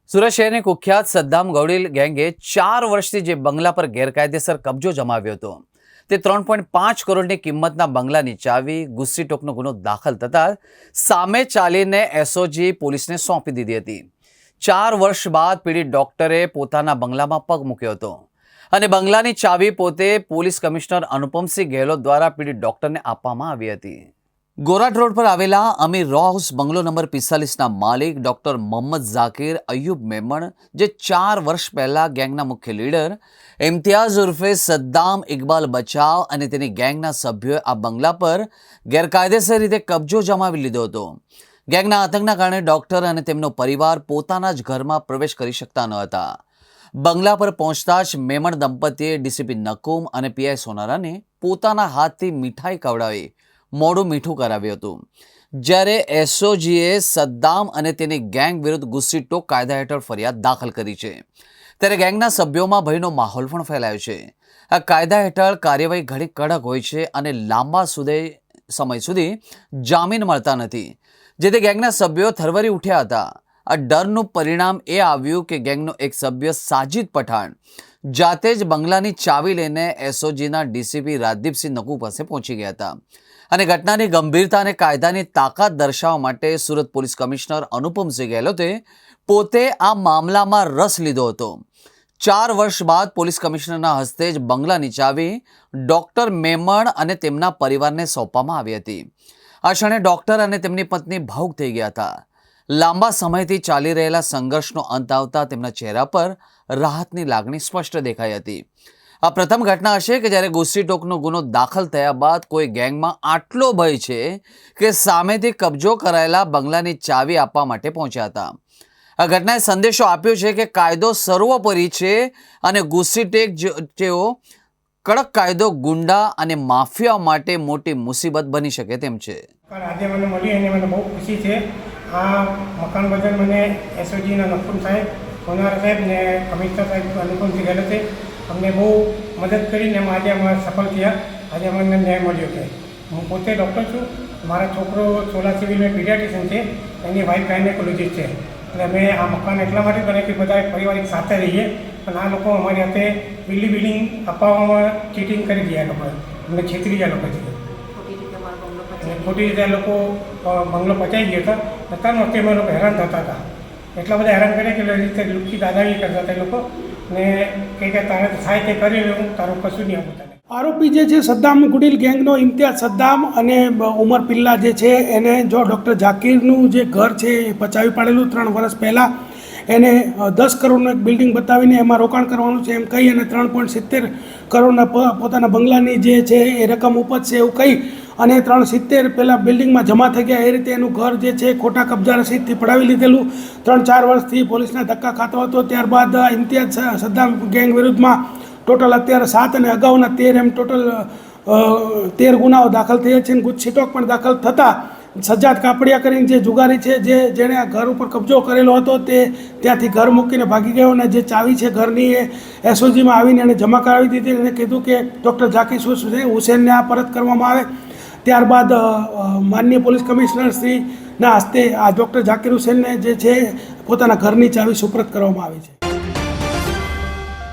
સુરત શહેરની કુખ્યાત સદ્દામ ગૌડીલ ગેંગે 4 વર્ષથી જે બંગલા પર ગેરકાયદેસર કબજો જમાવ્યો હતો તે 3.5 કરોડની કિંમતના બંગલાની ચાવી ગુસ્સીટોકનો ગુનો દાખલ થતા સામે ચાલીને એસઓજી પોલીસને સોંપી દીધી હતી। 4 વર્ષ બાદ પીડિત ડોક્ટરે પોતાના બંગલામાં પગ મૂક્યો હતો અને બંગલાની ચાવી પોતે પોલીસ કમિશનર અનુપમસિંહ ગેહલોત દ્વારા પીડિત ડોક્ટરને આપવામાં આવી હતી। गोराट रोड पर आवेला अमीर रॉ हाउस बंगलो नंबर 45 मालिक डॉक्टर मोहम्मद जाकिर अयूब मेमण जे 4 वर्ष पहला गैंगना मुख्य लीडर इम्तियाज उर्फे सद्दाम इकबाल बचाव अने तेनी गैंगना सभ्योए आ बंगला पर गैरकायदेसर रीते कब्जो जमावी लीधो हतो। गैंगना आतंकना कारणे डॉक्टर अने तेमनो परिवार पोताना ज घरमां प्रवेश करी शकता न हता। बंगला पर पहोंचता ज मेमण दंपतीए डीसीपी नकूम अने पीआई सोनाराने पोताना हाथथी मीठाई खवडावी मोडું મીઠું કરાવ્યું હતું। જ્યારે એસઓજીએ સદ્દામ અને તેની ગેંગ વિરુદ્ધ ગુસ્સીટોક કાયદા હેઠળ ફરિયાદ દાખલ કરી છે। ત્યારે ગેંગના સભ્યોમાં ભયનો માહોલ પણ ફેલાયો છે। આ કાયદા હેઠળ કાર્યવાહી ઘણી કડક હોય છે અને લાંબા સમય સુધી જામીન મળતા નથી, જેથી ગેંગના સભ્યો થરવરી ઉઠ્યા હતા। આ ડરનું પરિણામ એ આવ્યું કે ગેંગનો એક સભ્ય સાજિદ પઠાણ જાતે જ બંગલાની ચાવી લઈને એસઓજીના ડીસીપી રાજદીપસિંહ નકુ પાસે પહોંચી ગયા હતા અને ઘટનાની ગંભીરતા અને કાયદાની તાકાત દર્શાવવા માટે સુરત પોલીસ કમિશનર અનુપમસિંહ ગેહલોતે પોતે આ મામલામાં રસ લીધો હતો। 4 વર્ષ બાદ પોલીસ કમિશનરના હસ્તે જ બંગલાની ચાવી ડોક્ટર મેમણ અને તેમના પરિવારને સોંપવામાં આવી હતી। આ ક્ષણે ડોક્ટર અને તેમની પત્ની ભાવુક થઈ ગયા હતા। લાંબા સમયથી ચાલી રહેલા સંઘર્ષનો અંત આવતા તેમના ચહેરા પર રાહતની લાગણી સ્પષ્ટ દેખાઈ હતી। આ પ્રથમ ઘટના હશે કે જ્યારે ગુસ્સીટોકનો ગુનો દાખલ થયા બાદ કોઈ ગેંગમાં આટલો ભય છે કે સામેથી કબજો કરાયેલા બંગલાની ચાવી આપવા માટે પહોંચ્યા હતા। આ ઘટનાએ સંદેશો આપ્યો છે કે કાયદો સર્વોપરી છે અને ગુસ્સીટેક જેવો કડક કાયદો ગુંડા અને માફિયા માટે મોટી મુસીબત બની શકે તેમ છે। આજે મને મળી અને મને બહુ ખુશી છે। આ મકાન બદલ મને એસઓજીના નકુમ સાહેબ, સોનાર સાહેબ ને કમિશનર સાહેબ અનુપમસિંહ ગેહલોતે અમને બહુ મદદ કરીને આજે અમે સફળ થયા। આજે અમને ન્યાય મળ્યો છે। હું પોતે ડૉક્ટર છું, મારા છોકરો સોલા સિવિલમાં પીડિયાટ્રિશિયન છે, એની વાઇફ ગાયનેકોલોજીસ્ટ છે। એટલે અમે આ મકાન એટલા માટે બને કે બધા પરિવારિક સાથે રહીએ, પણ આ લોકો અમારી હાથે બિલ્ડિંગ અપાવવામાં ચીટિંગ કરી ગયા। લોકો અમને છેતરી ગયા લોકો છે, ખોટી રીતે આ લોકો બંગલો પચાવી ગયા હતા। નતા વખતે અમે લોકો હેરાન થતા હતા, એટલા બધા હેરાન કરે કે રીતે લુટકી દાદાગીરી કરતા હતા એ લોકો ને કે તારે થાય તે કરી લઉં, તારું કશું નહીં આપું તને। આરોપી જે છે સદ્દામ ગુડીલ ગેંગનો ઇમ્તિયાજ સદ્દામ અને ઉમર પિલ્લા જે છે એને જો ડૉક્ટર ઝાકીરનું જે ઘર છે એ પચાવી પાડેલું 3 વર્ષ પહેલાં એને 10 કરોડનું એક બિલ્ડિંગ બતાવીને એમાં રોકાણ કરવાનું છે એમ કહી અને 3.70 કરોડના પોતાના બંગલાની જે છે એ રકમ ઉપજશે એવું કહી અને 370 પહેલાં બિલ્ડિંગમાં જમા થઈ ગયા। એ રીતે એનું ઘર જે છે ખોટા કબજા રસીદથી પડાવી લીધેલું। 3-4 વર્ષથી પોલીસના ધક્કા ખાતો હતો। ત્યારબાદ ઇમ્તિયાજ સદ્દામ ગેંગ વિરુદ્ધમાં ટોટલ અત્યારે 7 અને અગાઉના 13 એમ ટોટલ 13 ગુનાઓ દાખલ થયા છે। ગુસ્સીટોક પણ દાખલ થતાં સજ્જાદ કાપડિયા કરીને જે જુગારી છે જેણે આ ઘર ઉપર કબજો કરેલો હતો તે ત્યાંથી ઘર મૂકીને ભાગી ગયો અને જે ચાવી છે ઘરની એ એસઓજીમાં આવીને એણે જમા કરાવી દીધી અને કીધું કે ડૉક્ટર ઝાકીર હુસેનને આ પરત કરવામાં આવે। ત્યારબાદ માનનીય પોલીસ કમિશનર શ્રીના હસ્તે આ ડૉક્ટર ઝાકીર હુસેનને જે છે પોતાના ઘરની ચાવી સુપ્રત કરવામાં આવી છે।